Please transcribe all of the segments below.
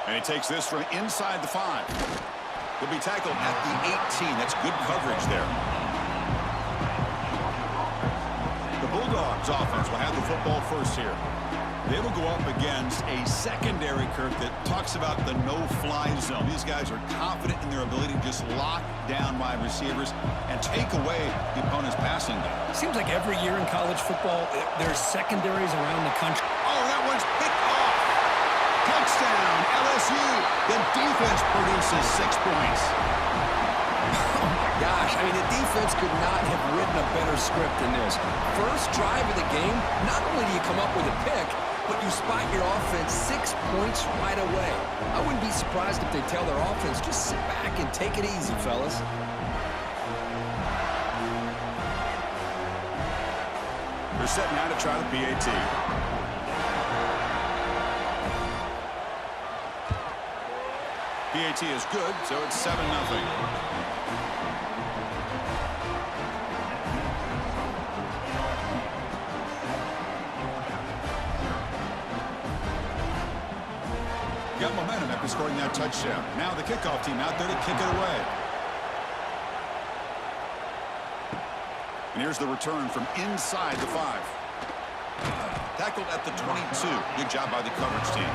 And he takes this from inside the 5. He'll be tackled at the 18. That's good coverage there. The Bulldogs offense will have the football first here. They will go up against a secondary, Kirk, that talks about the no-fly zone. These guys are confident in their ability to just lock down wide receivers and take away the opponent's passing game. Seems like every year in college football, there's secondaries around the country. Oh, that one's picked off. Touchdown, LSU. The defense produces 6 points. Oh, my gosh. I mean, the defense could not have written a better script than this. First drive of the game, not only do you come up with a pick, but you spot your offense 6 points right away. I wouldn't be surprised if they tell their offense, just sit back and take it easy, fellas. They're set now to try the PAT. PAT is good, so it's 7-0. Got momentum after scoring that touchdown. Now the kickoff team out there to kick it away. And here's the return from inside the 5. Tackled at the 22. Good job by the coverage team.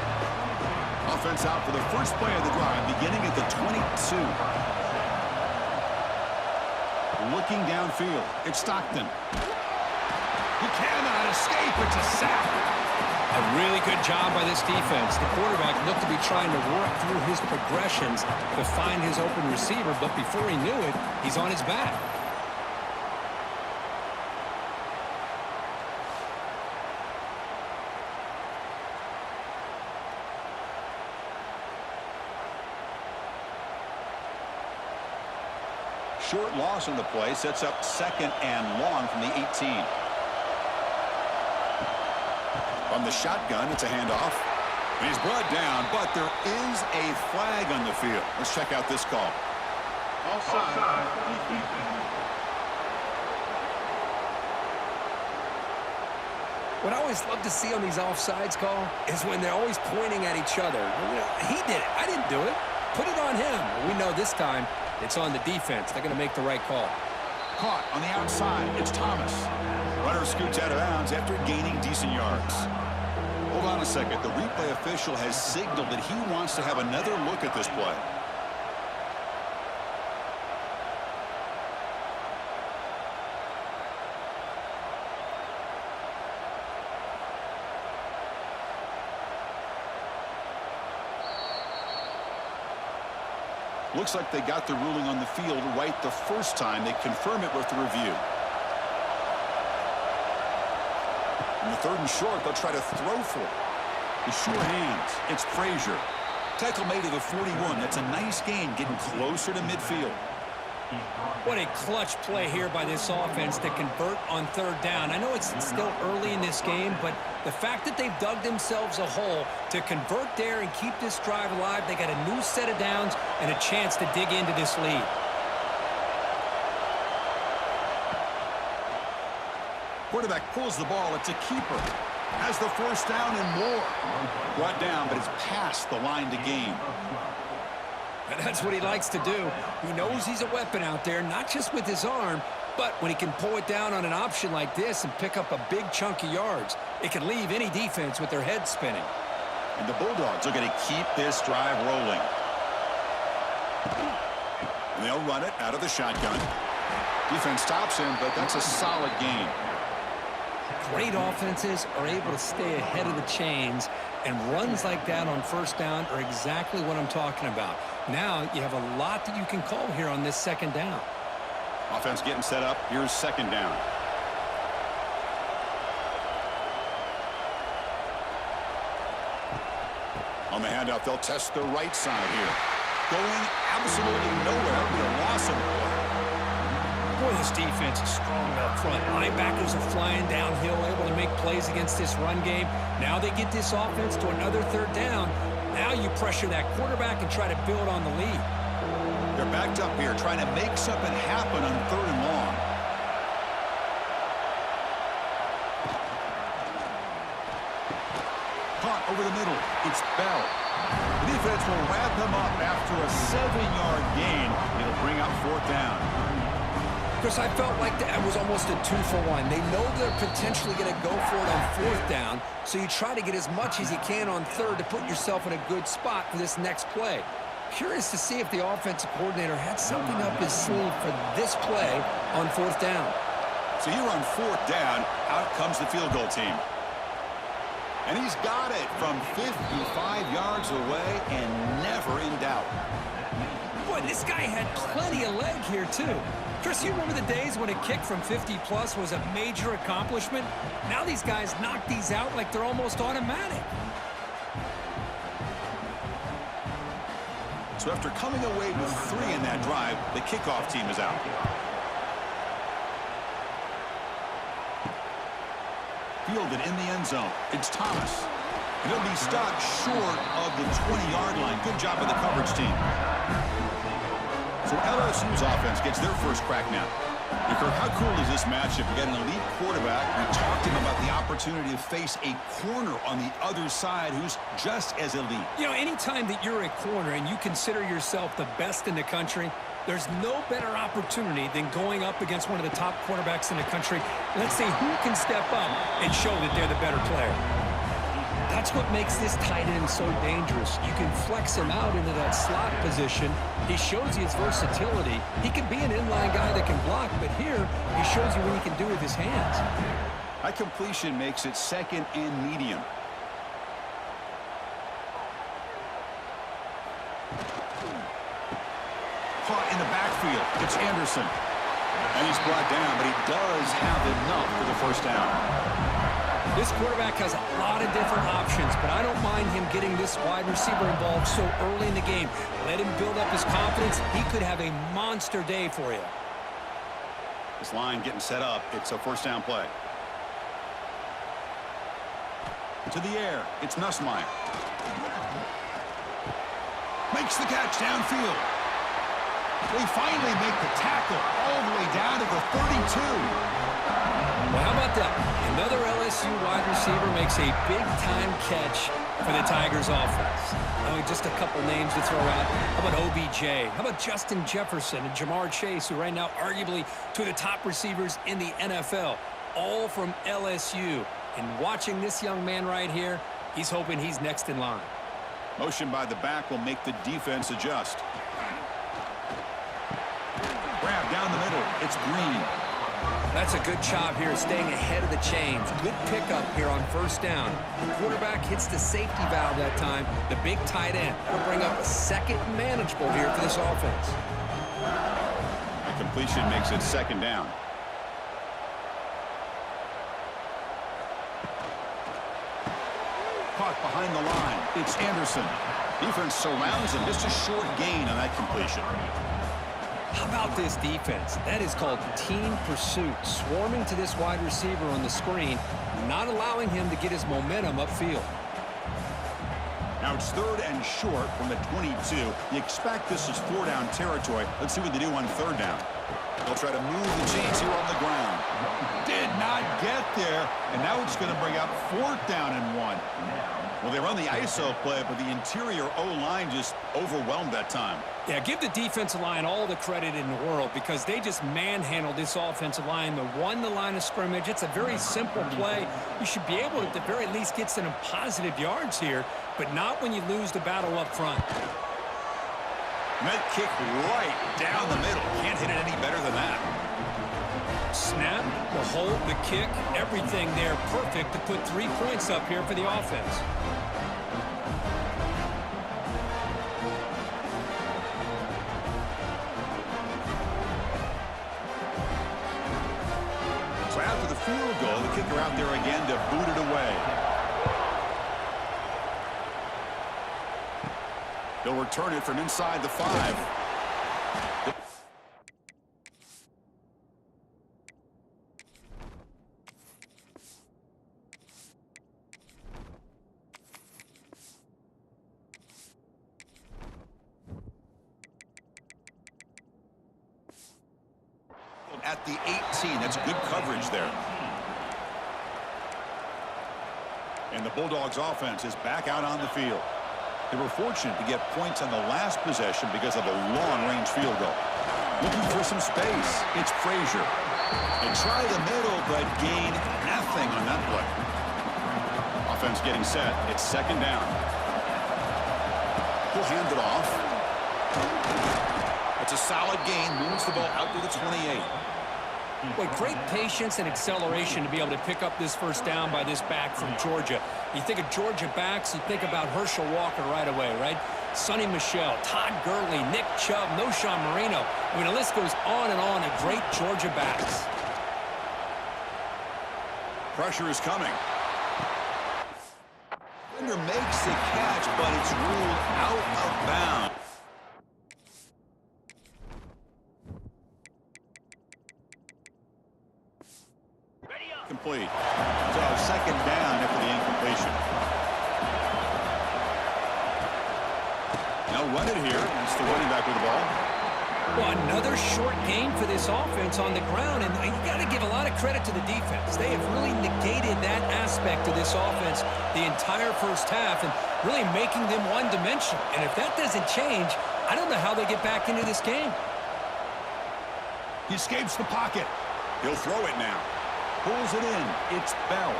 Offense out for the first play of the drive, beginning at the 22. Looking downfield. It's Stockton. He cannot escape. It's a sack. A really good job by this defense. The quarterback looked to be trying to work through his progressions to find his open receiver, but before he knew it, he's on his back. Short loss on the play sets up 2nd and long from the 18. From the shotgun, it's a handoff. And he's brought down, but there is a flag on the field. Let's check out this call. Offside. What I always love to see on these offsides call is when they're always pointing at each other. You know, he did it. I didn't do it. Put it on him. We know this time it's on the defense. They're going to make the right call. Caught on the outside. It's Thomas. Runner scoots out of bounds after gaining decent yards. Hold on a second. The replay official has signaled that he wants to have another look at this play. Looks like they got the ruling on the field right the first time. They confirm it with the review. In the 3rd and short, they'll try to throw for it. With sure hands, it's Frazier. Tackle made at the 41. That's a nice gain, getting closer to midfield. What a clutch play here by this offense to convert on 3rd down. I know it's still early in this game, but the fact that they've dug themselves a hole to convert there and keep this drive alive, they got a new set of downs and a chance to dig into this lead. Quarterback pulls the ball. It's a keeper. Has the first down and more. Brought down, but it's past the line to gain. And that's what he likes to do. He knows he's a weapon out there, not just with his arm, but when he can pull it down on an option like this and pick up a big chunk of yards, it can leave any defense with their head spinning. And the Bulldogs are going to keep this drive rolling. And they'll run it out of the shotgun. Defense stops him, but that's a solid gain. Great offenses are able to stay ahead of the chains, and runs like that on 1st down are exactly what I'm talking about. Now you have a lot that you can call here on this 2nd down. Offense getting set up. Here's 2nd down. On the handoff, they'll test the right side here. Going absolutely nowhere. It'll be a loss of the play. Boy, this defense is strong up front. Linebackers are flying downhill, able to make plays against this run game. Now they get this offense to another 3rd down. Now you pressure that quarterback and try to build on the lead. They're backed up here, trying to make something happen on 3rd and long. Caught over the middle. It's Bell. The defense will wrap him up after a 7-yard gain. It'll bring up 4th down. Chris, I felt like that was almost a 2-for-1. They know they're potentially going to go for it on 4th down, so you try to get as much as you can on 3rd to put yourself in a good spot for this next play. Curious to see if the offensive coordinator had something up his sleeve for this play on 4th down. So here on 4th down, out comes the field goal team. And he's got it from 55 yards away and never in doubt. Boy, this guy had plenty of leg here, too. Chris, you remember the days when a kick from 50-plus was a major accomplishment? Now these guys knock these out like they're almost automatic. So after coming away with 3 in that drive, the kickoff team is out. Fielded in the end zone. It's Thomas. And he'll be stopped short of the 20-yard line. Good job by the coverage team. So LSU's offense gets their first crack now. Kirk, how cool is this matchup? You got an elite quarterback. We talked to him about the opportunity to face a corner on the other side who's just as elite. You know, anytime that you're a corner and you consider yourself the best in the country, there's no better opportunity than going up against one of the top quarterbacks in the country. Let's see who can step up and show that they're the better player. That's what makes this tight end so dangerous. You can flex him out into that slot position. He shows you his versatility. He can be an inline guy that can block, but here he shows you what he can do with his hands. That completion makes it 2nd and medium. Caught in the backfield. It's Anderson. And he's brought down, but he does have enough for the 1st down. This quarterback has a lot of different options, but I don't mind him getting this wide receiver involved so early in the game. Let him build up his confidence. He could have a monster day for you. This line getting set up. It's a 1st down play. To the air. It's Nussmeier. Makes the catch downfield. They finally make the tackle all the way down to the 32. Well, how about that? Another LSU wide receiver makes a big-time catch for the Tigers offense. Just a couple names to throw out. How about OBJ? How about Justin Jefferson and Jamar Chase, who right now arguably two of the top receivers in the NFL, all from LSU. And watching this young man right here, he's hoping he's next in line. Motion by the back will make the defense adjust. Grab down the middle. It's Green. That's a good job here staying ahead of the chains. Good pickup here on 1st down. The quarterback hits the safety valve that time. The big tight end. That'll bring up a 2nd manageable here for this offense. The completion makes it 2nd down. Caught behind the line. It's Anderson. Defense surrounds him. Just a short gain on that completion. How about this defense? That is called team pursuit. Swarming to this wide receiver on the screen, not allowing him to get his momentum upfield. Now it's 3rd and short from the 22. You expect this is 4-down territory. Let's see what they do on 3rd down. They'll try to move the chains here on the ground. Did not get there, and now it's going to bring up 4th down and 1. Well, they run the ISO play, but the interior O-line just overwhelmed that time. Yeah, give the defensive line all the credit in the world because they just manhandled this offensive line. They won the line of scrimmage. It's a very simple play. You should be able to, at the very least, get some positive yards here, but not when you lose the battle up front. That kick right down the middle. Can't hit it any better than that. Snap, the hold, the kick, everything there perfect to put 3 points up here for the offense. So after the field goal, the kicker out there again to boot it away. They'll return it from inside the 5. At the 18, that's good coverage there. And the Bulldogs offense is back out on the field. They were fortunate to get points on the last possession because of a long-range field goal. Looking for some space. It's Frazier. They try the middle, but gain nothing on that play. Offense getting set. It's second down. He'll hand it off. It's a solid gain. Moves the ball out to the 28. Boy, great patience and acceleration to be able to pick up this first down by this back from Georgia. You think of Georgia backs, you think about Herschel Walker right away, right? Sonny Michel, Todd Gurley, Nick Chubb, Noshawn Marino. I mean, the list goes on and on of great Georgia backs. Pressure is coming. Defender makes the catch, but it's ruled out of bounds. Complete. So second down after the incompletion. Now run it here. It's the running back with the ball. Well, another short gain for this offense on the ground, and you got to give a lot of credit to the defense. They have really negated that aspect of this offense the entire first half and really making them one-dimensional. And if that doesn't change, I don't know how they get back into this game. He escapes the pocket. He'll throw it now. Pulls it in. It's Bell.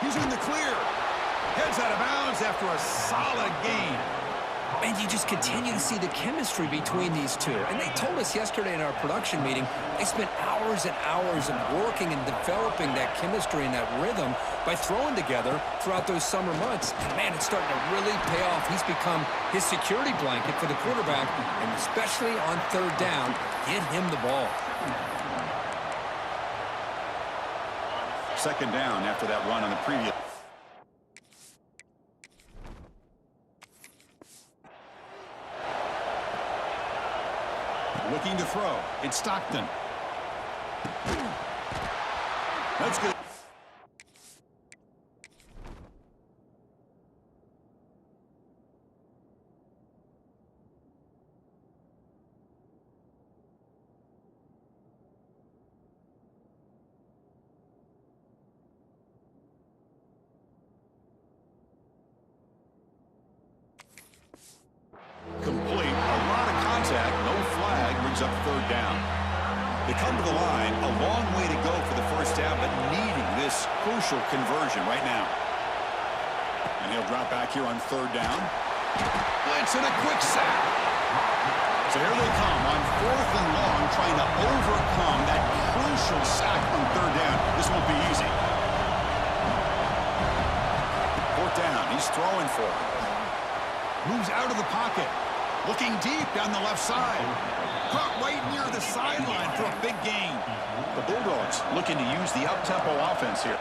He's in the clear. Heads out of bounds after a solid gain. And you just continue to see the chemistry between these two. And they told us yesterday in our production meeting, they spent hours and hours of working and developing that chemistry and that rhythm by throwing together throughout those summer months. And man, it's starting to really pay off. He's become his security blanket for the quarterback, and especially on third down, get him the ball. Second down after that run on the previous. Looking to throw. It's Stockton. That's good. Complete. A lot of contact. No flag. Brings up third down. They come to the line. A long way to go for the first down, but needing this crucial conversion right now. And he'll drop back here on third down. Blitz and a quick sack. So here they come on fourth and long, trying to overcome that crucial sack on third down. This won't be easy. Fourth down. He's throwing for it. Moves out of the pocket. Looking deep down the left side. Caught right near the sideline for a big gain. The Bulldogs looking to use the up-tempo offense here.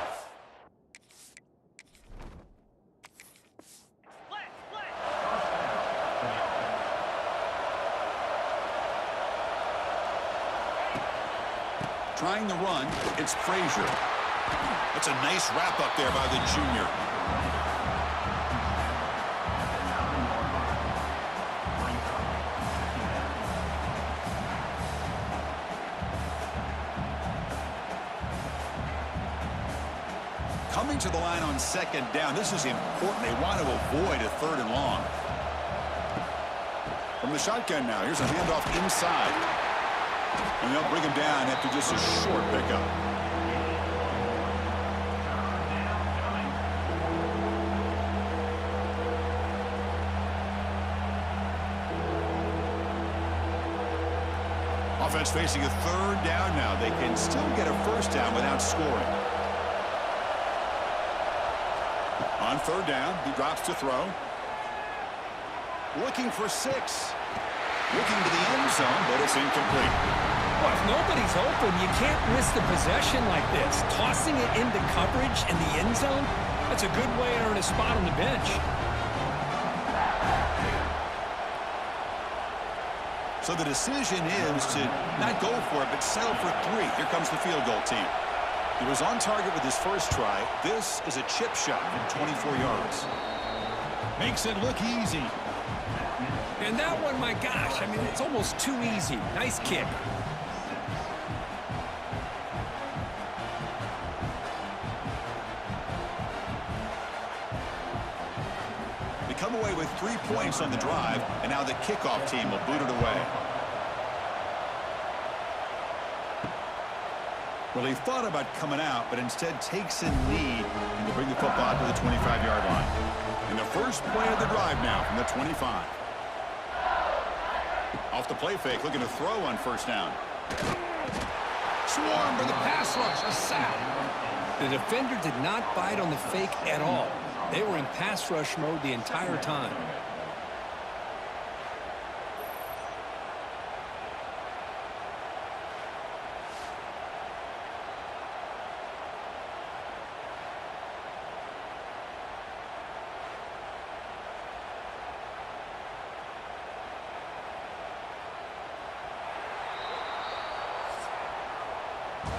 Trying the run, it's Frazier. That's a nice wrap-up there by the junior. Coming to the line on second down. This is important. They want to avoid a third and long. From the shotgun now. Here's a handoff inside. And they'll bring him down after just a short pickup. Offense facing a third down now. They can still get a first down without scoring. On third down, he drops to throw. Looking for 6. Looking to the end zone, but it's incomplete. Well, if nobody's open, you can't miss the possession like this. Tossing it into coverage in the end zone, that's a good way to earn a spot on the bench. So the decision is to not go for it, but settle for 3. Here comes the field goal team. He was on target with his first try. This is a chip shot from 24 yards. Makes it look easy. And that one, my gosh, I mean, it's almost too easy. Nice kick. The come away with 3 points on the drive, and now the kickoff team will boot it away. Well, he thought about coming out, but instead takes a knee and to bring the football to the 25-yard line. And the first play of the drive now from the 25. Off the play fake, looking to throw on first down. Swarm for the pass rush, a sack. The defender did not bite on the fake at all. They were in pass rush mode the entire time.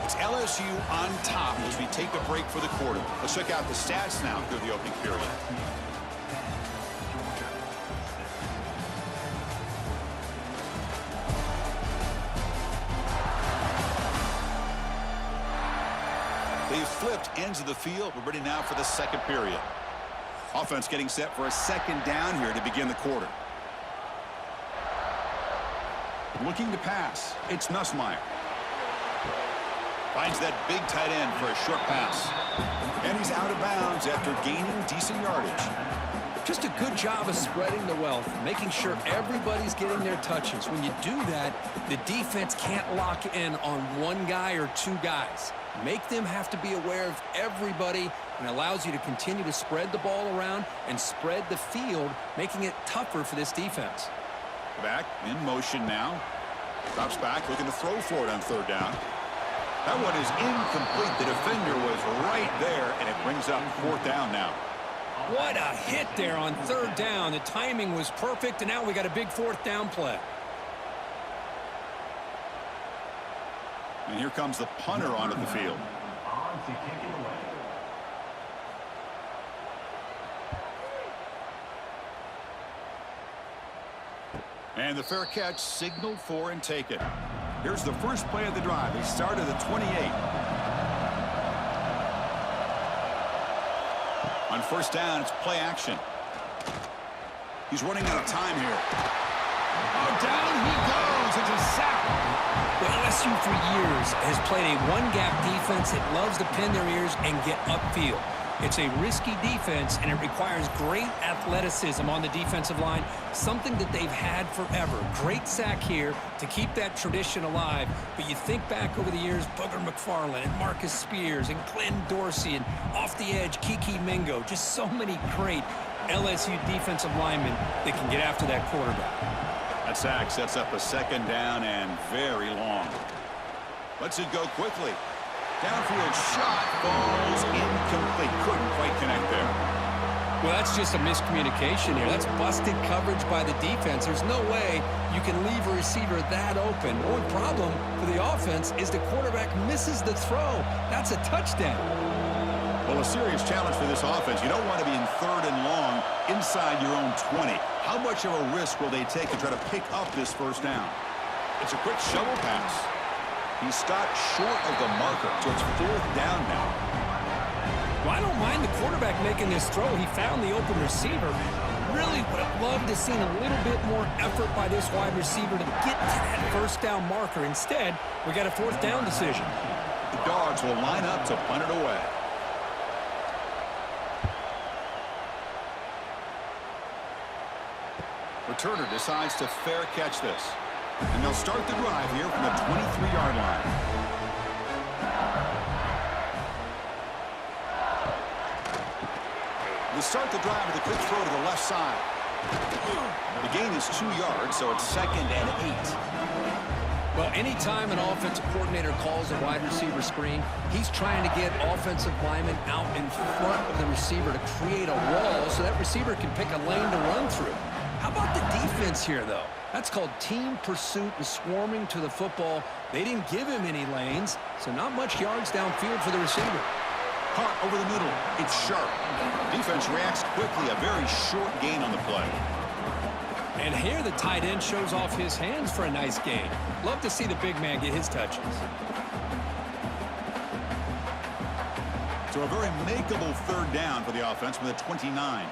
It's LSU on top as we take a break for the quarter. Let's check out the stats now through the opening period. They've flipped ends of the field. We're ready now for the second period. Offense getting set for a second down here to begin the quarter. Looking to pass. It's Nussmeier. Finds that big tight end for a short pass. And he's out of bounds after gaining decent yardage. Just a good job of spreading the wealth, making sure everybody's getting their touches. When you do that, the defense can't lock in on one guy or two guys. Make them have to be aware of everybody, and allows you to continue to spread the ball around and spread the field, making it tougher for this defense. Back in motion now. Drops back, looking to throw for it on third down. That one is incomplete. The defender was right there, and it brings up fourth down now. What a hit there on third down. The timing was perfect, and now we got a big fourth down play. And here comes the punter onto the field. And the fair catch signaled for and taken. Here's the first play of the drive. They start at the 28. On first down, it's play action. He's running out of time here. Oh, down he goes. It's a sack. Well, LSU for years has played a one-gap defense that loves to pin their ears and get upfield. It's a risky defense, and it requires great athleticism on the defensive line, something that they've had forever. Great sack here to keep that tradition alive. But you think back over the years, Booger McFarland and Marcus Spears and Glenn Dorsey, and off the edge, Kiki Mingo. Just so many great LSU defensive linemen that can get after that quarterback. That sack sets up a second down and very long. Lets it go quickly. Downfield shot falls incomplete. Couldn't quite connect there. Well, that's just a miscommunication here. That's busted coverage by the defense. There's no way you can leave a receiver that open. The only problem for the offense is the quarterback misses the throw. That's a touchdown. Well, a serious challenge for this offense. You don't want to be in third and long inside your own 20. How much of a risk will they take to try to pick up this first down? It's a quick shovel pass. He stopped short of the marker, so it's fourth down now. Well, I don't mind the quarterback making this throw. He found the open receiver. Really would have loved to see a little bit more effort by this wide receiver to get to that first down marker. Instead, we got a fourth down decision. The Dogs will line up to punt it away. Returner decides to fair catch this. And they'll start the drive here from the 23-yard line. They start the drive with a quick throw to the left side. The gain is 2 yards, so it's 2nd and 8. Well, anytime an offensive coordinator calls a wide receiver screen, he's trying to get offensive linemen out in front of the receiver to create a wall so that receiver can pick a lane to run through. How about the defense here, though? That's called team pursuit and swarming to the football. They didn't give him any lanes, so not much yards downfield for the receiver. Caught over the middle. It's sharp. Defense reacts quickly. A very short gain on the play. And here the tight end shows off his hands for a nice gain. Love to see the big man get his touches. So a very makeable third down for the offense with a 29.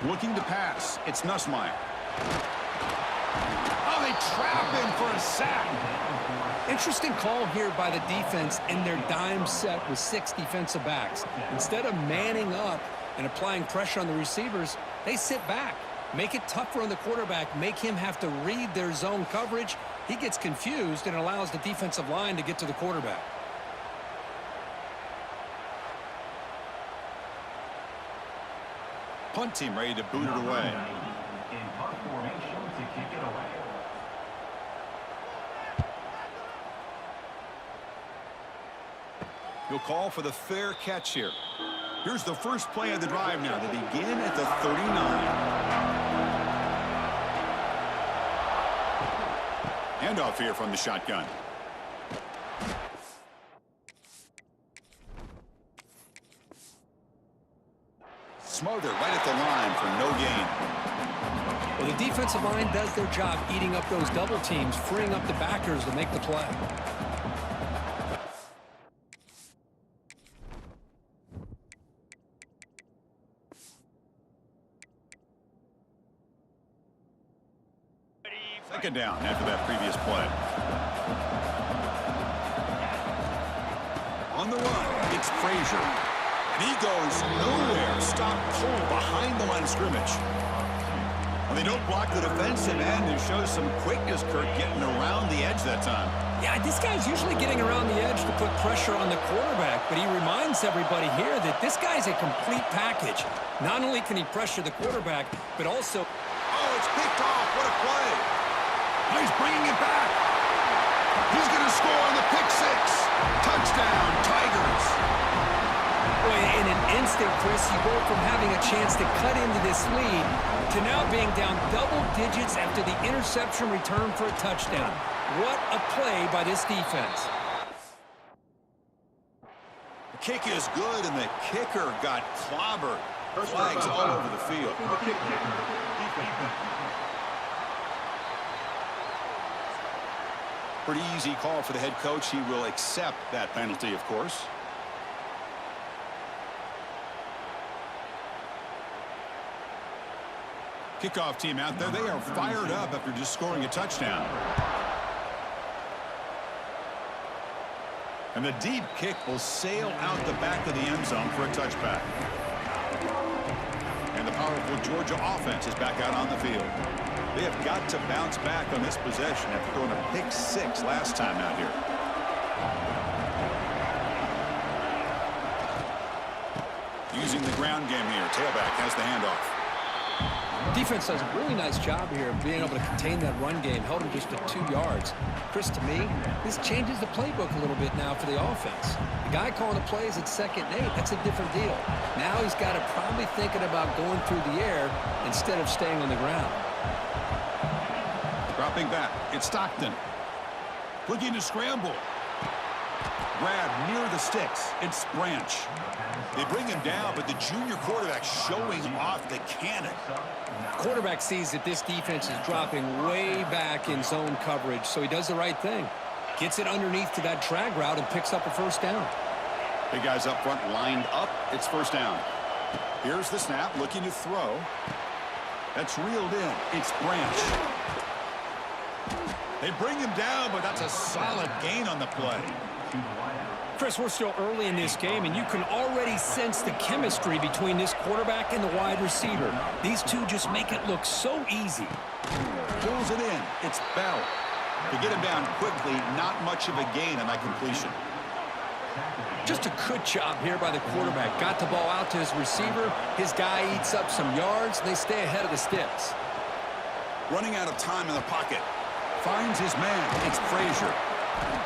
Looking to pass. It's Nussmeier. Oh, they trap him for a sack. Interesting call here by the defense in their dime set with 6 defensive backs. Instead of manning up and applying pressure on the receivers, they sit back. Make it tougher on the quarterback. Make him have to read their zone coverage. He gets confused and allows the defensive line to get to the quarterback. Punt team ready to boot it away. In punt formation to kick it away. He'll call for the fair catch here. Here's the first play of the drive now. They begin at the 39. Handoff here from the shotgun. Smothered right at the line for no gain. Well, the defensive line does their job eating up those double teams, freeing up the backers to make the play. Second down after that previous play. On the run, it's Frazier. And he goes nowhere. Stopped cold behind the line of scrimmage. And they don't block the defensive end and shows some quickness, Kirk, getting around the edge that time. Yeah, this guy's usually getting around the edge to put pressure on the quarterback, but he reminds everybody here that this guy's a complete package. Not only can he pressure the quarterback, but also... Oh, it's picked off. What a play. He's bringing it back. He's going to score on the pick six. Touchdown, Tigers. Boy, in an instant, Chris, you go from having a chance to cut into this lead to now being down double digits after the interception return for a touchdown. What a play by this defense. The kick is good, and the kicker got clobbered. Flags all over the field. Pretty easy call for the head coach. He will accept that penalty, of course. Kickoff team out there. They are fired up after just scoring a touchdown. And the deep kick will sail out the back of the end zone for a touchback. And the powerful Georgia offense is back out on the field. They have got to bounce back on this possession after throwing a pick six last time out here. Using the ground game here. Tailback has the handoff. Defense does a really nice job here of being able to contain that run game. Held him just to 2 yards. Chris, to me, this changes the playbook a little bit now for the offense. The guy calling the plays at 2nd and 8, that's a different deal. Now he's got to probably thinking about going through the air instead of staying on the ground. Dropping back, it's Stockton. Looking to scramble. Grab near the sticks. It's Branch. They bring him down, but the junior quarterback showing off the cannon. Quarterback sees that this defense is dropping way back in zone coverage, so he does the right thing. Gets it underneath to that drag route and picks up a first down. Big guys up front lined up. It's first down. Here's the snap, looking to throw. That's reeled in. It's Branch. They bring him down, but that's a solid gain on the play. Chris, we're still early in this game, and you can already sense the chemistry between this quarterback and the wide receiver. These two just make it look so easy. Pulls it in. It's Bell. To get him down quickly, not much of a gain on that completion. Just a good job here by the quarterback. Got the ball out to his receiver. His guy eats up some yards. They stay ahead of the sticks. Running out of time in the pocket. Finds his man. It's Frazier.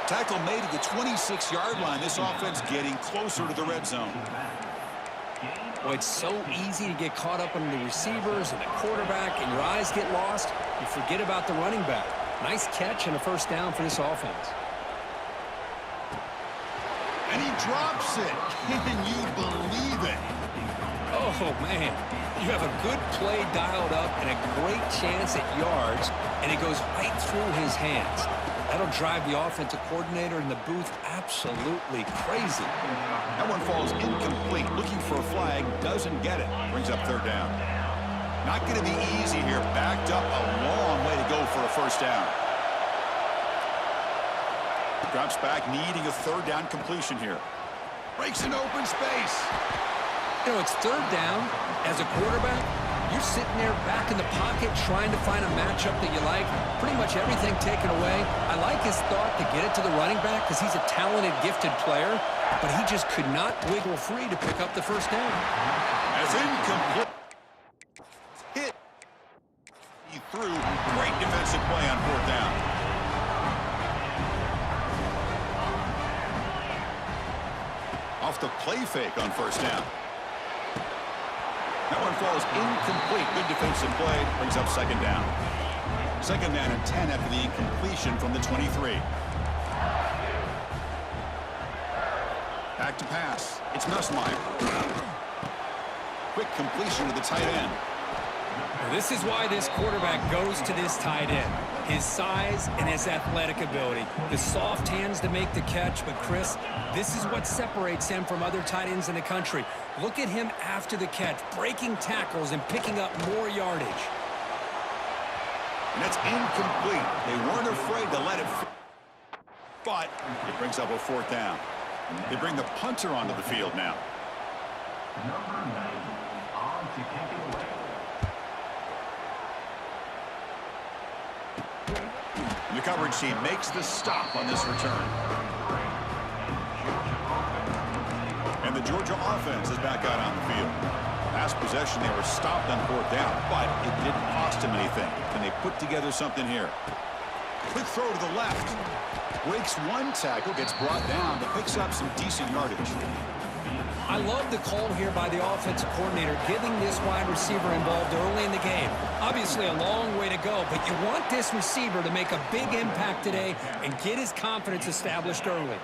Tackle made at the 26-yard line. This offense getting closer to the red zone. Well, it's so easy to get caught up on the receivers and the quarterback, and your eyes get lost. You forget about the running back. Nice catch and a first down for this offense. And he drops it. Can you believe it? Oh, man. You have a good play dialed up and a great chance at yards, and it goes right through his hands. That'll drive the offensive coordinator in the booth absolutely crazy. That one falls incomplete. Looking for a flag. Doesn't get it. Brings up third down. Not going to be easy here. Backed up a long way to go for a first down. Drops back, needing a third down completion here. Breaks an open space. You know, it's third down. As a quarterback, you're sitting there back in the pocket trying to find a matchup that you like. Pretty much everything taken away. I like his thought to get it to the running back because he's a talented, gifted player, but he just could not wiggle free to pick up the first down. As incomplete. Hit. He threw. Great defensive play on fourth down. Off the play fake on first down. That one falls incomplete. Good defensive play. Brings up second down. Second down and 10 after the incompletion from the 23. Back to pass. It's Nussmeier. Quick completion to the tight end. Well, this is why this quarterback goes to this tight end. His size and his athletic ability. The soft hands to make the catch. But, Chris, this is what separates him from other tight ends in the country. Look at him after the catch, breaking tackles and picking up more yardage. And that's incomplete. They weren't afraid to let it. But it brings up a fourth down. They bring the punter onto the field now. Number 90 on to kick it away. The coverage team makes the stop on this return. And the Georgia offense is back out on the field. Last possession, they were stopped on fourth down, but it didn't cost them anything. Can they put together something here? Quick throw to the left. Breaks one tackle, gets brought down, but picks up some decent yardage. I love the call here by the offensive coordinator, getting this wide receiver involved early in the game. Obviously a long way to go, but you want this receiver to make a big impact today and get his confidence established early.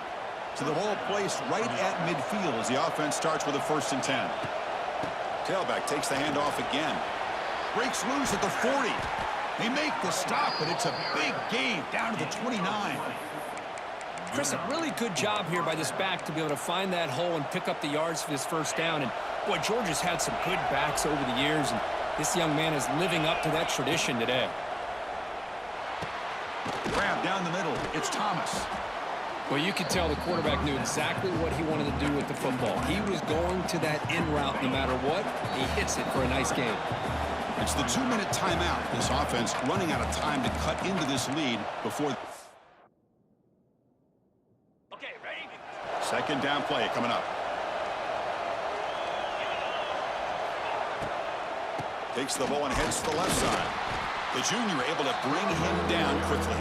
So the ball placed right at midfield as the offense starts with a 1st and 10. Tailback takes the handoff again. Breaks loose at the 40. They make the stop, but it's a big gain down to the 29. Chris, a really good job here by this back to be able to find that hole and pick up the yards for this first down. And, boy, Georgia's had some good backs over the years, and this young man is living up to that tradition today. Grab down the middle. It's Thomas. Well, you could tell the quarterback knew exactly what he wanted to do with the football. He was going to that in route no matter what. He hits it for a nice game. It's the 2-minute timeout. This offense running out of time to cut into this lead before... Second down play coming up. Takes the ball and heads to the left side. The junior able to bring him down quickly.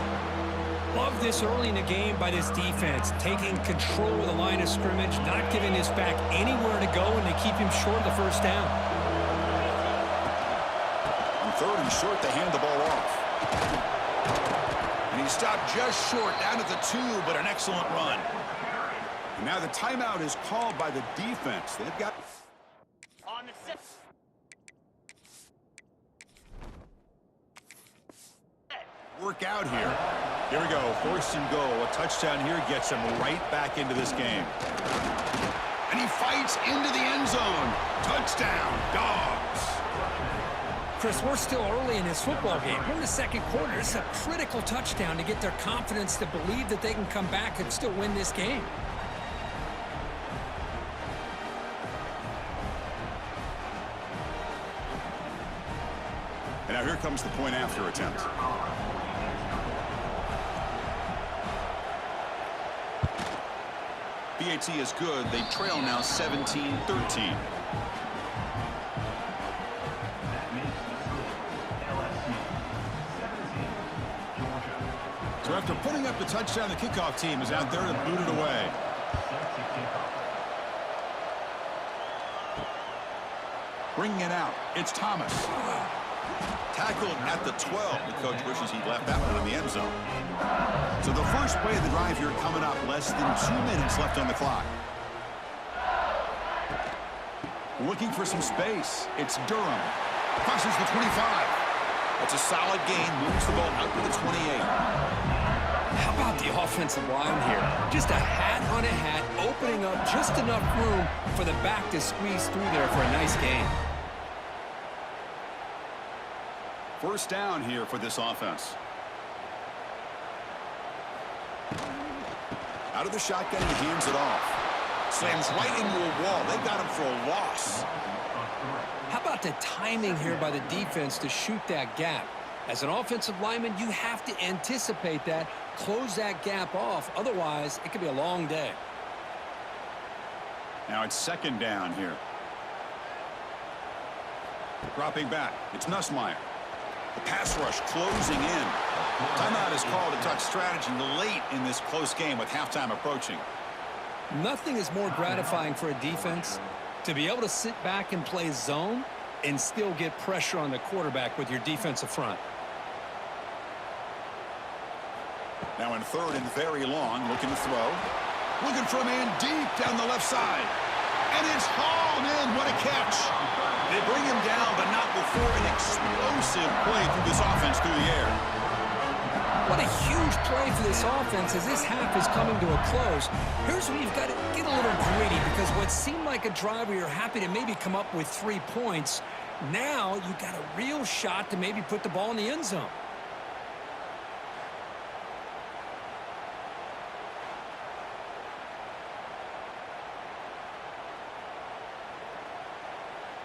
Love this early in the game by this defense, taking control of the line of scrimmage, not giving this back anywhere to go, and they keep him short of the first down. On 3rd and short, they hand the ball off. And he stopped just short, down at the 2, but an excellent run. And now the timeout is called by the defense. They've got... On the 6. Work out here. Here we go. 1st and goal. A touchdown here gets him right back into this game. And he fights into the end zone. Touchdown, Dogs. Chris, we're still early in this football game. We're in the second quarter. It's a critical touchdown to get their confidence to believe that they can come back and still win this game. And now here comes the point after attempt. PAT is good. They trail now 17-13. So after putting up the touchdown, the kickoff team is out there to boot it away. Bringing it out, it's Thomas. Tackled at the 12. The coach wishes he left that one in the end zone. So the first play of the drive here coming up. Less than 2 minutes left on the clock. Looking for some space. It's Durham. Crosses the 25. That's a solid gain. Moves the ball out to the 28. How about the offensive line here? Just a hat on a hat, opening up just enough room for the back to squeeze through there for a nice gain. First down here for this offense. Out of the shotgun, he hands it off. Slams right into a wall. They got him for a loss. How about the timing here by the defense to shoot that gap? As an offensive lineman, you have to anticipate that, close that gap off. Otherwise, it could be a long day. Now it's second down here. Dropping back. It's Nussmeier. The pass rush closing in. Timeout is called to talk strategy late in this close game with halftime approaching. Nothing is more gratifying for a defense to be able to sit back and play zone and still get pressure on the quarterback with your defensive front. Now in third and very long, looking to throw. Looking for a man deep down the left side. And it's hauled in. What a catch. They bring him down, but not before an explosive play through this offense through the air. What a huge play for this offense as this half is coming to a close. Here's where you've got to get a little gritty, because what seemed like a drive where you're happy to maybe come up with 3 points, now you've got a real shot to maybe put the ball in the end zone.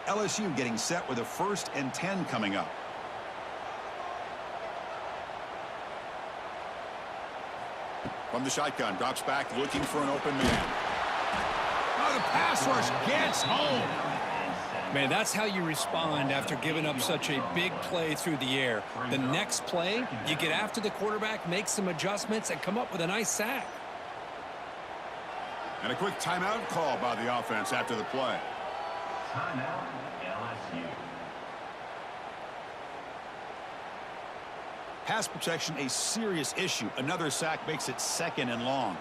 LSU getting set with a 1st and 10 coming up. From the shotgun, drops back, looking for an open man. Oh, the pass rush gets home. Man, that's how you respond after giving up such a big play through the air. The next play, you get after the quarterback, make some adjustments, and come up with a nice sack. And a quick timeout call by the offense after the play. Timeout, LSU. Pass protection, a serious issue. Another sack makes it 2nd and long.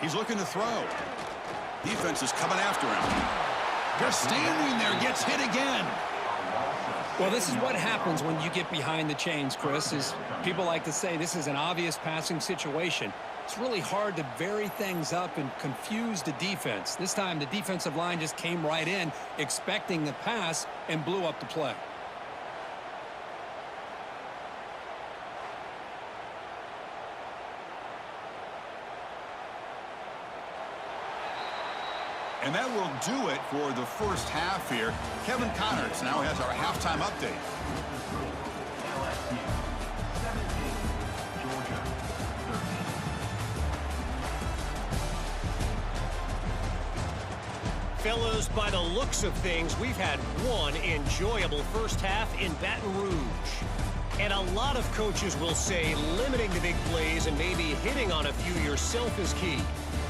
He's looking to throw. Defense is coming after him. Just standing there, gets hit again. Well, this is what happens when you get behind the chains, Chris, is people like to say this is an obvious passing situation. It's really hard to vary things up and confuse the defense. This time, the defensive line just came right in, expecting the pass, and blew up the play. And that will do it for the first half here. Kevin Connors now has our halftime update. LSU 17, Georgia 13. Fellas, by the looks of things, we've had one enjoyable first half in Baton Rouge. And a lot of coaches will say limiting the big plays and maybe hitting on a few yourself is key.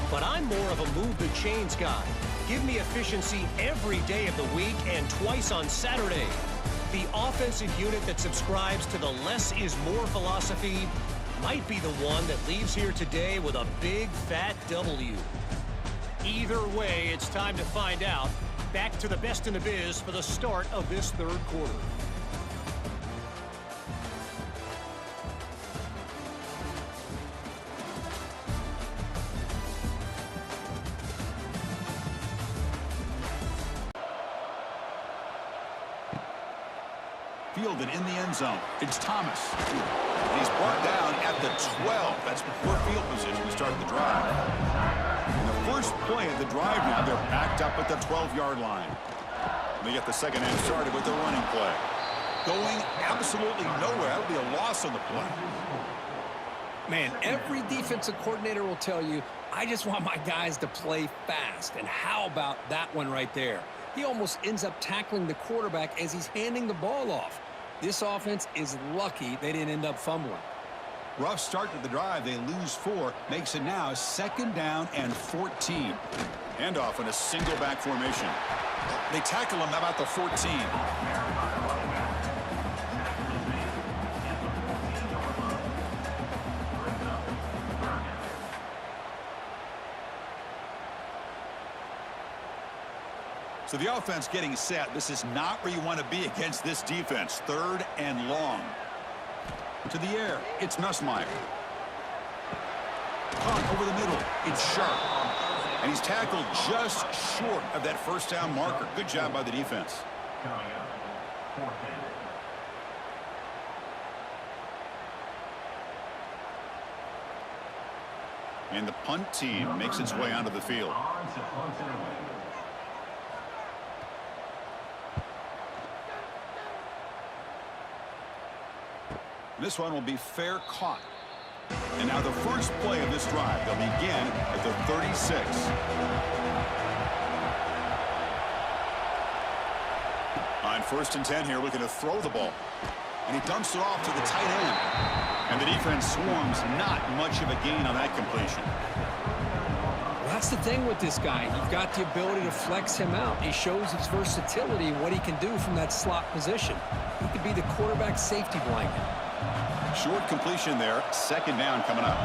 But I'm more of a move the chains guy. Give me efficiency every day of the week and twice on Saturday. The offensive unit that subscribes to the less is more philosophy might be the one that leaves here today with a big fat W. Either way, it's time to find out. Back to the best in the biz for the start of this third quarter. Fielded in the end zone. It's Thomas. And he's brought down at the 12. That's poor field position to start the drive. And the first play of the drive now, they're backed up at the 12-yard line. And they get the second half started with the running play. Going absolutely nowhere. That'll be a loss on the play. Man, every defensive coordinator will tell you, I just want my guys to play fast. And how about that one right there? He almost ends up tackling the quarterback as he's handing the ball off. This offense is lucky they didn't end up fumbling. Rough start to the drive. They lose 4. Makes it now 2nd down and 14. Handoff in a single back formation. They tackle him about the 14. So the offense getting set. This is not where you want to be against this defense. 3rd and long. To the air. It's Nussmeier. Caught over the middle. It's Sharp. And he's tackled just short of that first down marker. Good job by the defense. Coming up, fourth down. And the punt team makes its way onto the field. On to punt it away. This one will be fair caught. And now the first play of this drive, they'll begin at the 36. On 1st and 10 here, looking to throw the ball. And he dumps it off to the tight end. And the defense swarms, not much of a gain on that completion. Well, that's the thing with this guy. You've got the ability to flex him out. He shows his versatility and what he can do from that slot position. He could be the quarterback safety blanket. Short completion there. 2nd down coming up.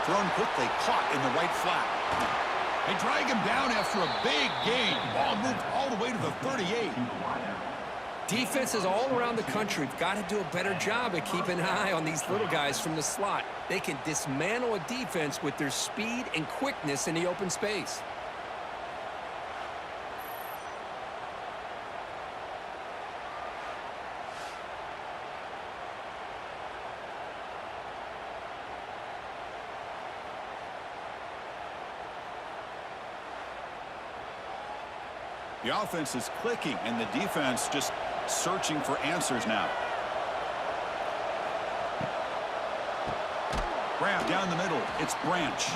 Thrown quickly, caught in the right flat. They drag him down after a big gain. Ball moved all the way to the 38. Defenses all around the country have got to do a better job of keeping an eye on these little guys from the slot. They can dismantle a defense with their speed and quickness in the open space. The offense is clicking, and the defense just searching for answers now. Grab down the middle. It's Branch.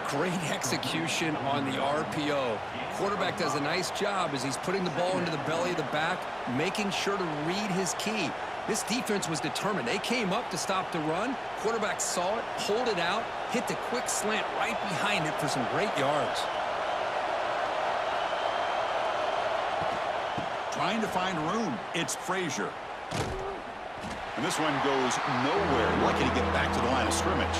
Great execution on the RPO. Quarterback does a nice job as he's putting the ball into the belly of the back, making sure to read his key. This defense was determined. They came up to stop the run. Quarterback saw it, pulled it out, hit the quick slant right behind it for some great yards. Trying to find room. It's Frazier. And this one goes nowhere. Lucky to get back to the line of scrimmage.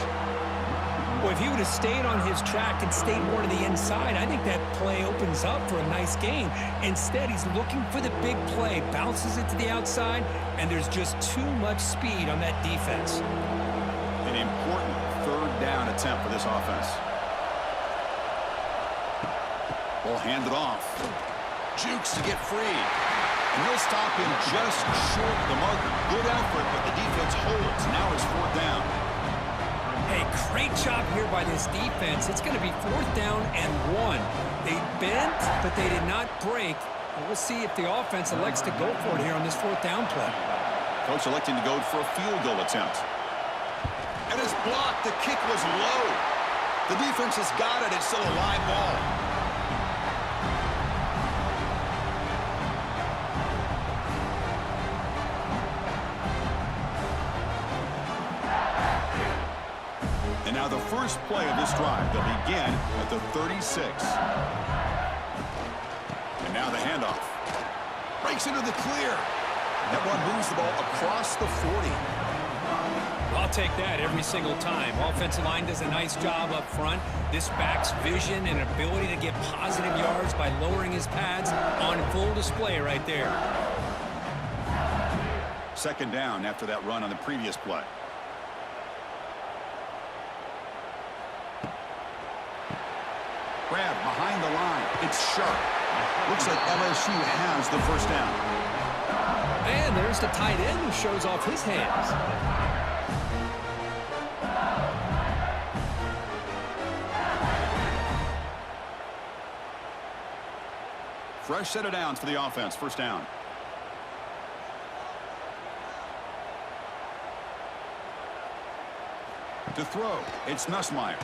Well, if he would have stayed on his track and stayed more to the inside, I think that play opens up for a nice gain. Instead, he's looking for the big play, bounces it to the outside, and there's just too much speed on that defense. An important 3rd down attempt for this offense. Ball handed off. Jukes to get free. And he'll stop him just short of the marker. Good effort, but the defense holds. Now it's 4th down. Hey, great job here by this defense. It's going to be 4th down and 1. They bent, but they did not break. And we'll see if the offense elects to go for it here on this 4th down play. Coach electing to go for a field goal attempt. And it's blocked. The kick was low. The defense has got it. It's still a live ball. And now the first play of this drive, they'll begin at the 36. And now the handoff. Breaks into the clear. That one moves the ball across the 40. I'll take that every single time. Offensive line does a nice job up front. This back's vision and ability to get positive yards by lowering his pads on full display right there. 2nd down after that run on the previous play. Grab behind the line. It's sharp. Looks like LSU has the 1st down. And there's the tight end who shows off his hands. Fresh set of downs for the offense. 1st down. To throw, it's Nussmeier.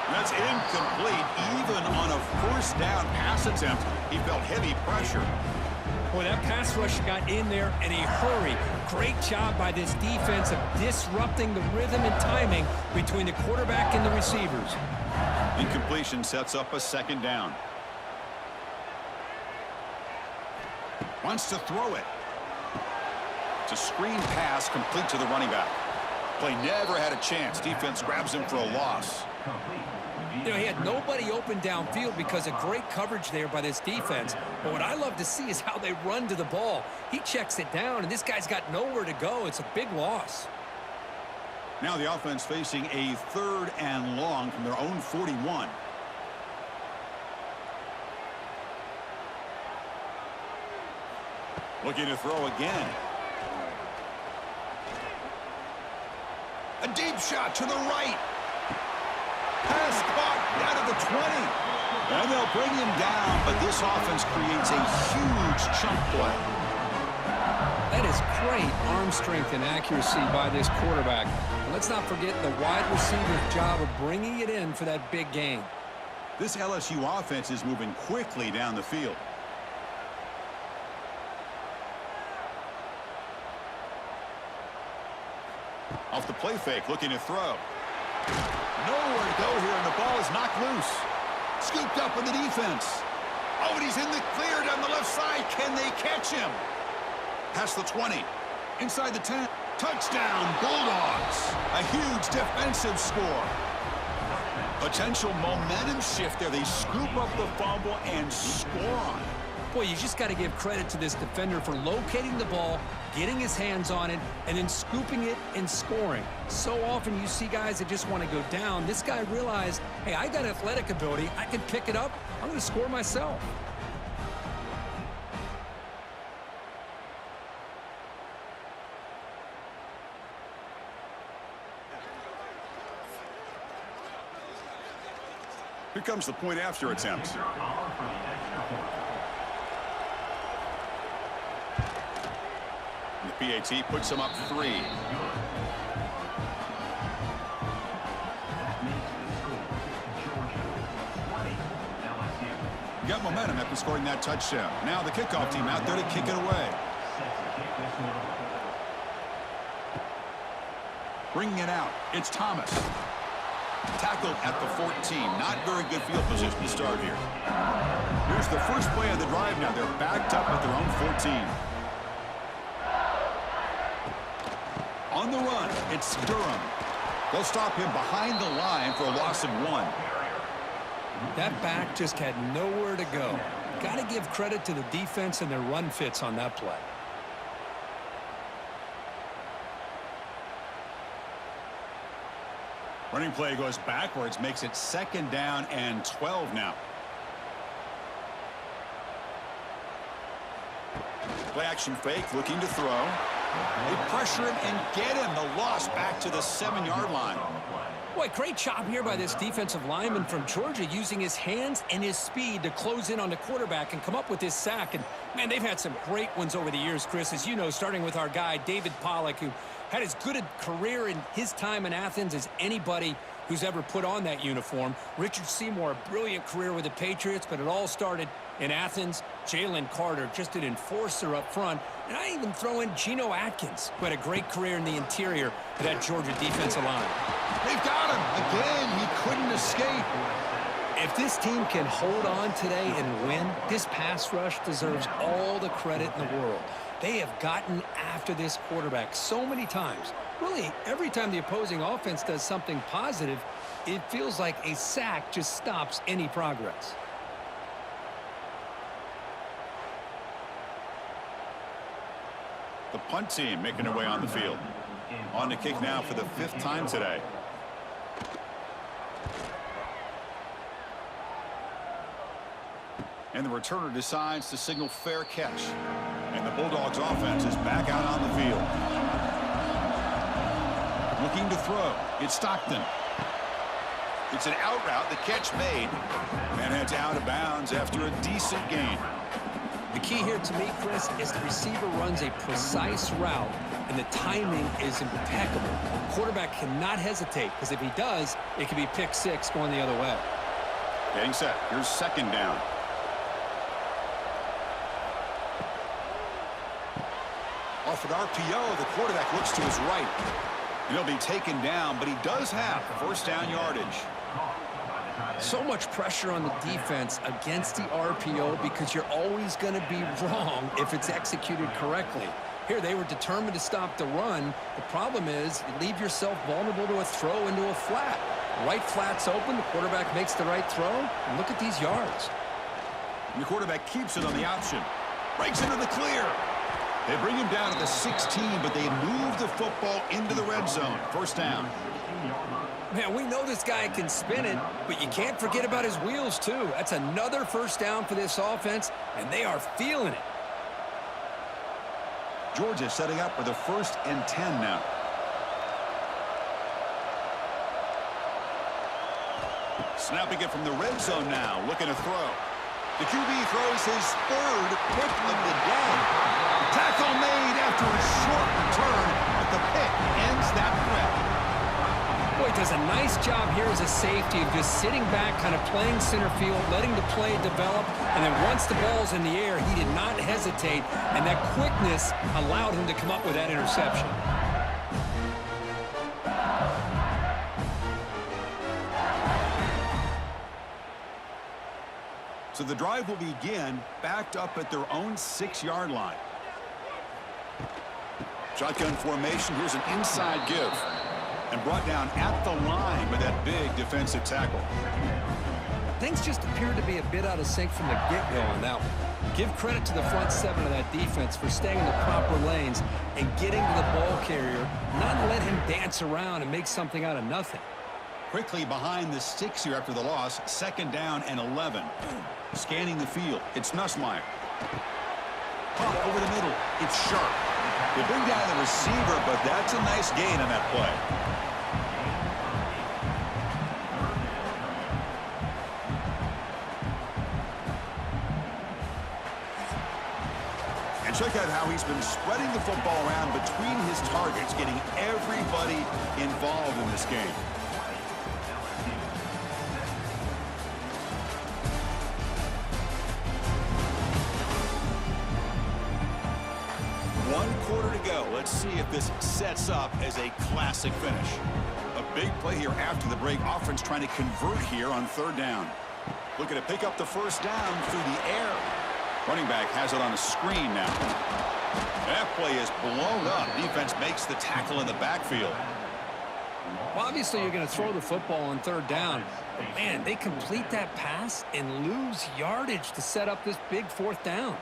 That's incomplete. Even on a 1st down pass attempt, he felt heavy pressure. Boy, that pass rush got in there in a hurry. Great job by this defense of disrupting the rhythm and timing between the quarterback and the receivers. Incompletion sets up a 2nd down. Wants to throw it. It's a screen pass complete to the running back. Play never had a chance. Defense grabs him for a loss. You know, he had nobody open downfield because of great coverage there by this defense. But what I love to see is how they run to the ball. He checks it down, and this guy's got nowhere to go. It's a big loss. Now the offense facing a 3rd and long from their own 41. Looking to throw again. A deep shot to the right. Pass caught out of the 20. And they'll bring him down, but this offense creates a huge chunk play. That is great arm strength and accuracy by this quarterback. And let's not forget the wide receiver's job of bringing it in for that big gain. This LSU offense is moving quickly down the field. Off the play fake, looking to throw. Nowhere to go here, and the ball is knocked loose. Scooped up in the defense. Oh, and he's in the clear down the left side. Can they catch him? Past the 20. Inside the 10. Touchdown, Bulldogs. A huge defensive score. Potential momentum shift there. They scoop up the fumble and score on it. Boy, you just got to give credit to this defender for locating the ball, getting his hands on it, and then scooping it and scoring. So often you see guys that just want to go down. This guy realized, hey, I got athletic ability. I can pick it up. I'm going to score myself. Here comes the point after attempt. The PAT puts him up 3. Got momentum after scoring that touchdown. Now the kickoff team out there to kick it away. Bringing it out. It's Thomas. Tackled at the 14. Not very good field position to start here. Here's the first play of the drive now. They're backed up at their own 14. On the run, it's Durham. They'll stop him behind the line for a loss of 1. That back just had nowhere to go. Got to give credit to the defense and their run fits on that play. Running play goes backwards, makes it 2nd down and 12 now. Play action fake, looking to throw. They pressure him and get him. The loss back to the 7-yard line. Boy, great job here by this defensive lineman from Georgia, using his hands and his speed to close in on the quarterback and come up with this sack. And, man, they've had some great ones over the years, Chris, as you know, starting with our guy, David Pollock, who had as good a career in his time in Athens as anybody who's ever put on that uniform. Richard Seymour, a brilliant career with the Patriots, but it all started in Athens. Jalen Carter, just an enforcer up front. And I even throw in Geno Atkins, who had a great career in the interior of that Georgia defensive line. They've got him. Again, he couldn't escape. If this team can hold on today and win, this pass rush deserves all the credit in the world. They have gotten after this quarterback so many times. Really, every time the opposing offense does something positive, it feels like a sack just stops any progress. The punt team making their way on the field. On the kick now for the 5th time today. And the returner decides to signal fair catch. And the Bulldogs offense is back out on the field. Looking to throw. It's Stockton. It's an out route. The catch made. And it's out of bounds after a decent gain. The key here to me, Chris, is the receiver runs a precise route, and the timing is impeccable. The quarterback cannot hesitate, because if he does, it could be pick 6 going the other way. Getting set. Here's 2nd down. Off an RPO, the quarterback looks to his right. He'll be taken down, but he does have 1st down yardage. So much pressure on the defense against the RPO because you're always going to be wrong if it's executed correctly. Here, they were determined to stop the run. The problem is you leave yourself vulnerable to a throw into a flat. Right flat's open, the quarterback makes the right throw, and look at these yards. And the quarterback keeps it on the option. Breaks into the clear. They bring him down to the 16, but they move the football into the red zone. 1st down. Man, we know this guy can spin it, but you can't forget about his wheels, too. That's another 1st down for this offense, and they are feeling it. Georgia setting up with a 1st and 10 now. Snapping it from the red zone now, looking to throw. The QB throws his 3rd pick of the day. Tackle made after a short return, but the pick ends that threat. Boy, he does a nice job here as a safety of just sitting back, kind of playing center field, letting the play develop, and then once the ball's in the air, he did not hesitate, and that quickness allowed him to come up with that interception. So the drive will begin backed up at their own 6-yard line. Shotgun formation. Here's an inside give. And brought down at the line with that big defensive tackle. Things just appeared to be a bit out of sync from the get-go on that one. Give credit to the front 7 of that defense for staying in the proper lanes and getting to the ball carrier, not let him dance around and make something out of nothing. Quickly behind the 6 here after the loss, 2nd down and 11. Scanning the field, it's Nussmeier. Pop over the middle, it's Sharp. They bring down the receiver, but that's a nice gain on that play. And check out how he's been spreading the football around between his targets, getting everybody involved in this game. One quarter to go. Let's see if this sets up as a classic finish. A big play here after the break. Offense trying to convert here on 3rd down. Looking to pick up the 1st down through the air. Running back has it on a screen now. That play is blown up. Defense makes the tackle in the backfield. Well, obviously, you're going to throw the football on 3rd down. But, man, they complete that pass and lose yardage to set up this big 4th down.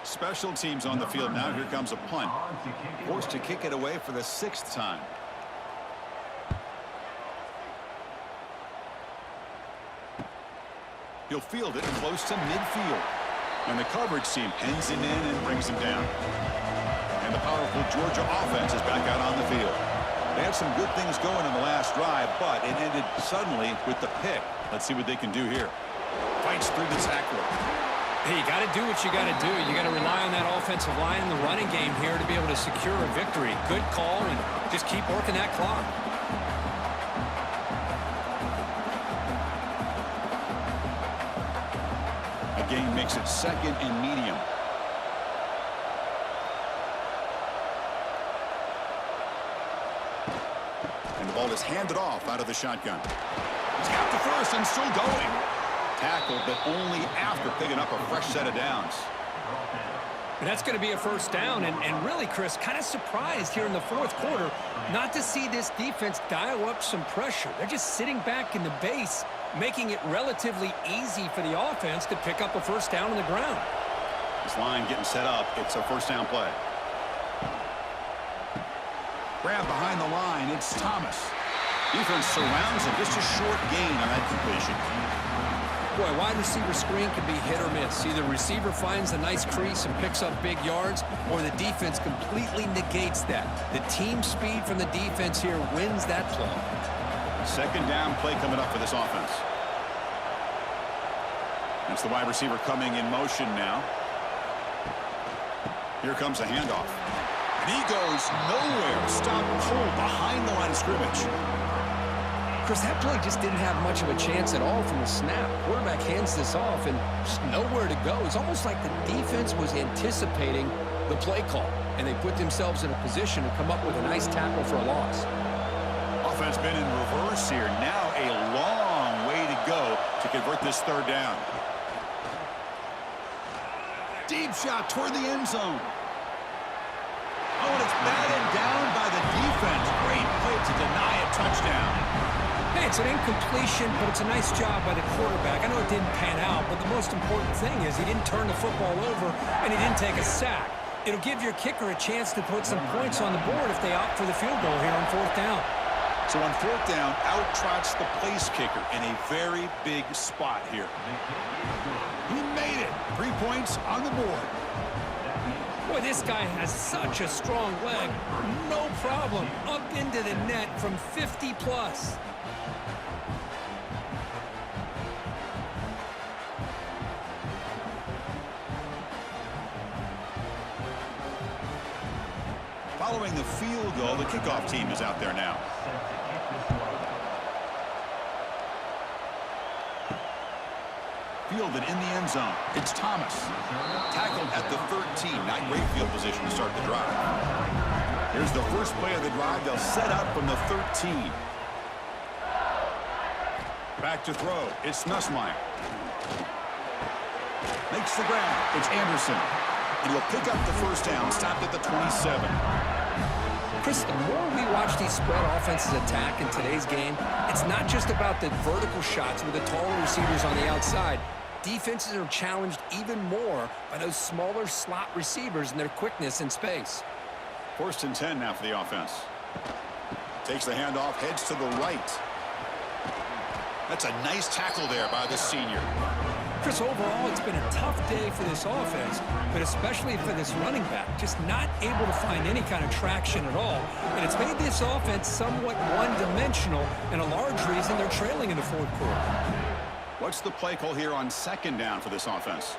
Special teams on the field now. Here comes a punt. Forced to kick it away for the 6th time. He'll field it close to midfield. And the coverage team pins him in and brings him down. And the powerful Georgia offense is back out on the field. They had some good things going in the last drive, but it ended suddenly with the pick. Let's see what they can do here. Fights through the tackler. Hey, you got to do what you got to do. You got to rely on that offensive line in the running game here to be able to secure a victory. Good call, and just keep working that clock. A gain makes it 2nd and medium. And the ball is handed off out of the shotgun. He's got the 1st and still going. Tackled, but only after picking up a fresh set of downs. And that's going to be a 1st down, and really, Chris, kind of surprised here in the 4th quarter not to see this defense dial up some pressure. They're just sitting back in the base, making it relatively easy for the offense to pick up a 1st down on the ground. This line getting set up. It's a 1st down play. Grab behind the line. It's Thomas. Defense surrounds him. Just a short gain on that completion. Boy, wide receiver screen can be hit or miss. Either receiver finds a nice crease and picks up big yards, or the defense completely negates that. The team speed from the defense here wins that play. 2nd down play coming up for this offense. That's the wide receiver coming in motion now. Here comes the handoff. And he goes nowhere. Stop cold behind the line of scrimmage. Chris, that play just didn't have much of a chance at all from the snap. Quarterback hands this off and just nowhere to go. It's almost like the defense was anticipating the play call, and they put themselves in a position to come up with a nice tackle for a loss. Offense been in reverse here. Now a long way to go to convert this 3rd down. Deep shot toward the end zone. Oh, and it's batted down by the defense. Great play to deny a touchdown. Hey, it's an incompletion, but it's a nice job by the quarterback. I know it didn't pan out, but the most important thing is he didn't turn the football over and he didn't take a sack. It'll give your kicker a chance to put some points on the board if they opt for the field goal here on 4th down. So on fourth down, out trots the place kicker in a very big spot here. He made it. 3 points on the board. Boy, this guy has such a strong leg. No problem. Up into the net from 50 plus. Following the field goal, the kickoff team is out there now. Fielded in the end zone. It's Thomas. Tackled at the 13. Not great field position to start the drive. Here's the first play of the drive. They'll set up from the 13. Back to throw. It's Nussmeier. Makes the grab. It's Anderson. And he'll pick up the first down. Stopped at the 27. Chris, the more we watch these spread offenses attack in today's game, it's not just about the vertical shots with the taller receivers on the outside. Defenses are challenged even more by those smaller slot receivers and their quickness in space. 1st and 10 now for the offense. Takes the handoff, heads to the right. That's a nice tackle there by the senior. Chris, overall, it's been a tough day for this offense, but especially for this running back, just not able to find any kind of traction at all. And it's made this offense somewhat one-dimensional, and a large reason they're trailing in the fourth quarter. What's the play call here on 2nd down for this offense?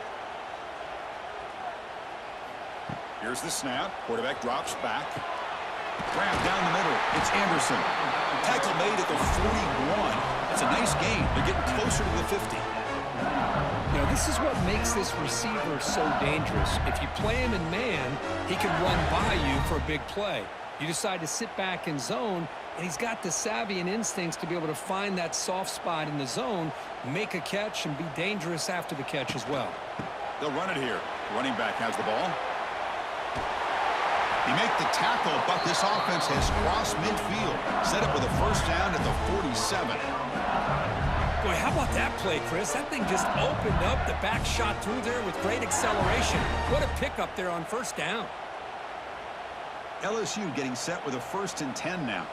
Here's the snap. Quarterback drops back. Grab down the middle. It's Anderson. Tackle made at the 41. It's a nice gain. They're getting closer to the 50. You know, this is what makes this receiver so dangerous. If you play him in man, he can run by you for a big play. You decide to sit back in zone, and he's got the savvy and instincts to be able to find that soft spot in the zone, make a catch, and be dangerous after the catch as well. They'll run it here. Running back has the ball. He make the tackle, but this offense has crossed midfield. Set up with a first down at the 47. Boy, how about that play, Chris? That thing just opened up. The back shot through there with great acceleration. What a pickup there on first down. LSU getting set with a 1st and 10 now.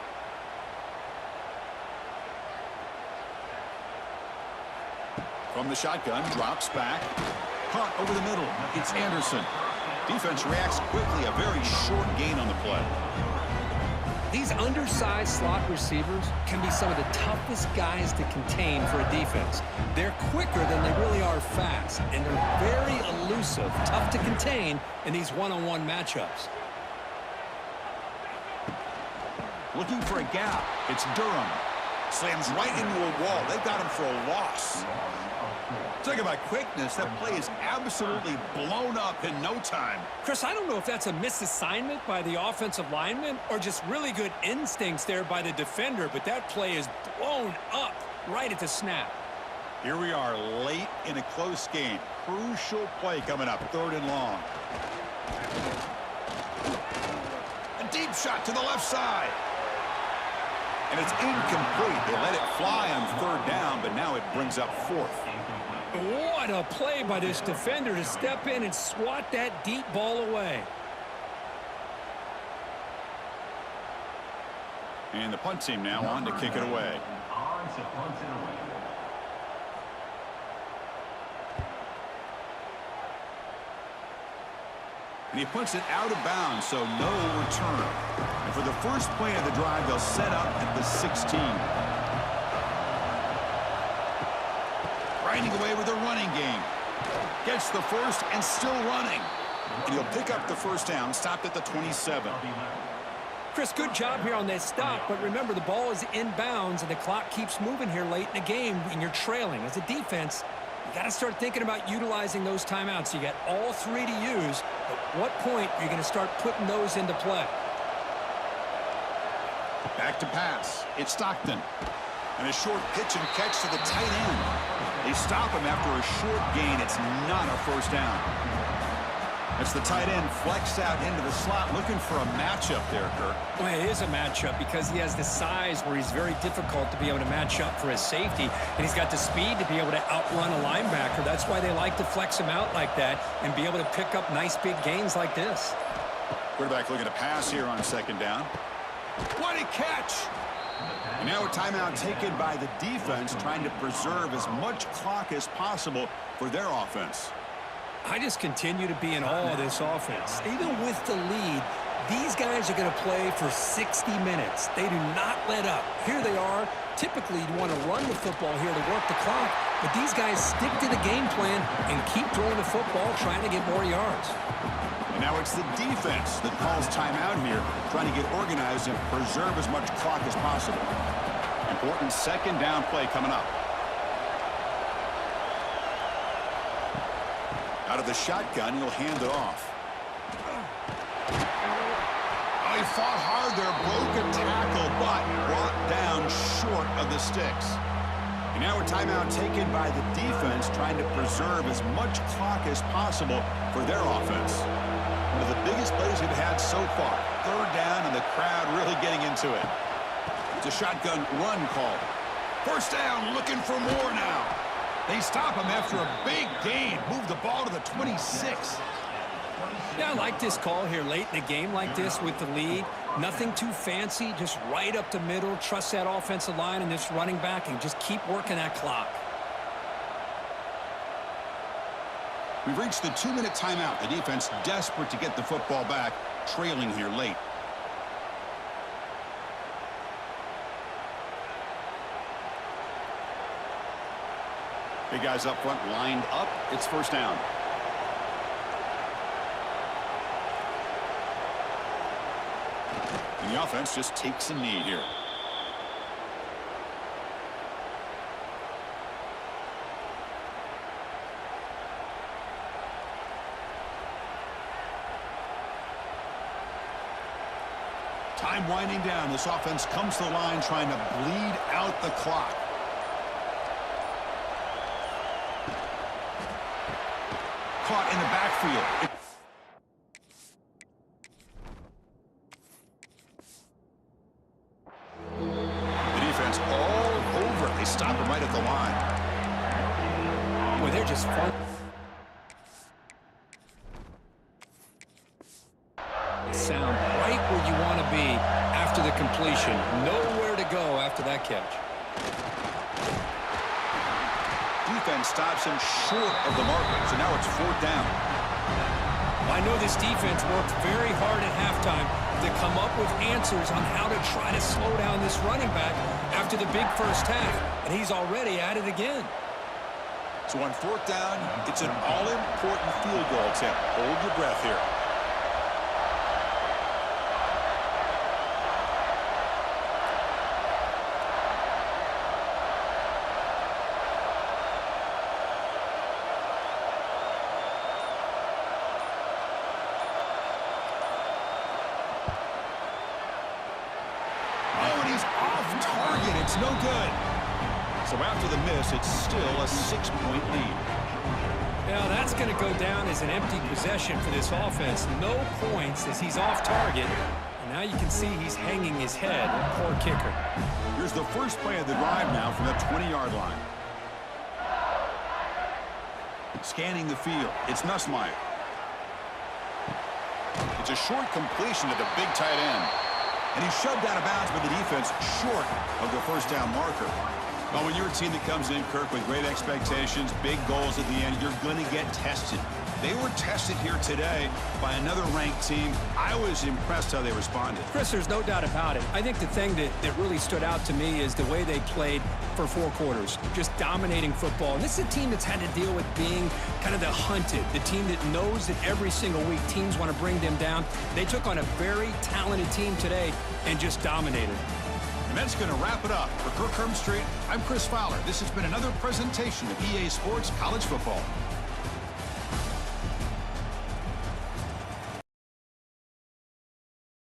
From the shotgun, drops back. Caught over the middle. It's Anderson. Defense reacts quickly. A very short gain on the play. These undersized slot receivers can be some of the toughest guys to contain for a defense. They're quicker than they really are fast, and they're very elusive, tough to contain in these one-on-one matchups. Looking for a gap. It's Durham. Slams right into a wall. They've got him for a loss. Talk about quickness. That play is absolutely blown up in no time. Chris, I don't know if that's a misassignment by the offensive lineman or just really good instincts there by the defender, but that play is blown up right at the snap. Here we are late in a close game. Crucial play coming up. 3rd and long. A deep shot to the left side. And it's incomplete. They let it fly on 3rd down, but now it brings up 4th. What a play by this defender to step in and swat that deep ball away. And the punt team now on to kick it away. On to punt it away. And he puts it out of bounds, so no return. And for the first play of the drive, they'll set up at the 16. Grinding away with a running game. Gets the first and still running. And he'll pick up the first down, stopped at the 27. Chris, good job here on that stop, but remember the ball is inbounds and the clock keeps moving here late in the game and you're trailing. As a defense, you got to start thinking about utilizing those timeouts. You got all 3 to use. At what point are you going to start putting those into play? Back to pass. It's Stockton. And a short pitch and catch to the tight end. They stop him after a short gain. It's not a first down. As the tight end flexed out into the slot, looking for a matchup there, Kirk. Well, it is a matchup because he has the size where he's very difficult to be able to match up for his safety, and he's got the speed to be able to outrun a linebacker. That's why they like to flex him out like that and be able to pick up nice big gains like this. Quarterback looking to pass here on 2nd down. What a catch! And now a timeout taken by the defense, trying to preserve as much clock as possible for their offense. I just continue to be in awe of this offense. Even with the lead, these guys are going to play for 60 minutes. They do not let up. Here they are. Typically, you want to run the football here to work the clock, but these guys stick to the game plan and keep throwing the football, trying to get more yards. And now it's the defense that calls timeout here, trying to get organized and preserve as much clock as possible. Important second down play coming up. Out of the shotgun, he'll hand it off. He fought hard there, broke a tackle, but brought down short of the sticks. And now a timeout taken by the defense, trying to preserve as much clock as possible for their offense. One of the biggest plays we've had so far. Third down, and the crowd really getting into it. It's a shotgun run call. First down, looking for more now. They stop him after a big gain. Move the ball to the 26. Yeah, I like this call here late in the game like this with the lead. Nothing too fancy, just right up the middle. Trust that offensive line and this running back and just keep working that clock. We've reached the 2-minute timeout. The defense desperate to get the football back, trailing here late. Big guys up front lined up. It's first down. And the offense just takes a knee here. Time winding down. This offense comes to the line trying to bleed out the clock. Caught in the backfield. The defense all over it. They stop him right at the line. Boy, they're just fun. Sound right where you want to be after the completion. Nowhere to go after that catch. Defense stops him short of the marker, so now it's fourth down. I know this defense worked very hard at halftime to come up with answers on how to try to slow down this running back after the big first half, and he's already at it again. So on fourth down, it's an all-important field goal attempt. Hold your breath here. It's no good. So after the miss, it's still a 6-point lead. Now that's going to go down as an empty possession for this offense. No points as he's off target. And now you can see he's hanging his head. Poor kicker. Here's the first play of the drive now from the 20-yard line. Scanning the field. It's Nussmeier. It's a short completion to the big tight end. And he's shoved out of bounds by the defense short of the first down marker. Well, when you're a team that comes in, Kirk, with great expectations, big goals at the end, you're going to get tested. They were tested here today by another ranked team. I was impressed how they responded. Chris, there's no doubt about it. I think the thing that really stood out to me is the way they played for 4 quarters, just dominating football. And this is a team that's had to deal with being kind of the hunted, the team that knows that every single week teams want to bring them down. They took on a very talented team today and just dominated. And that's going to wrap it up. For Kirk Street, I'm Chris Fowler. This has been another presentation of EA Sports College Football.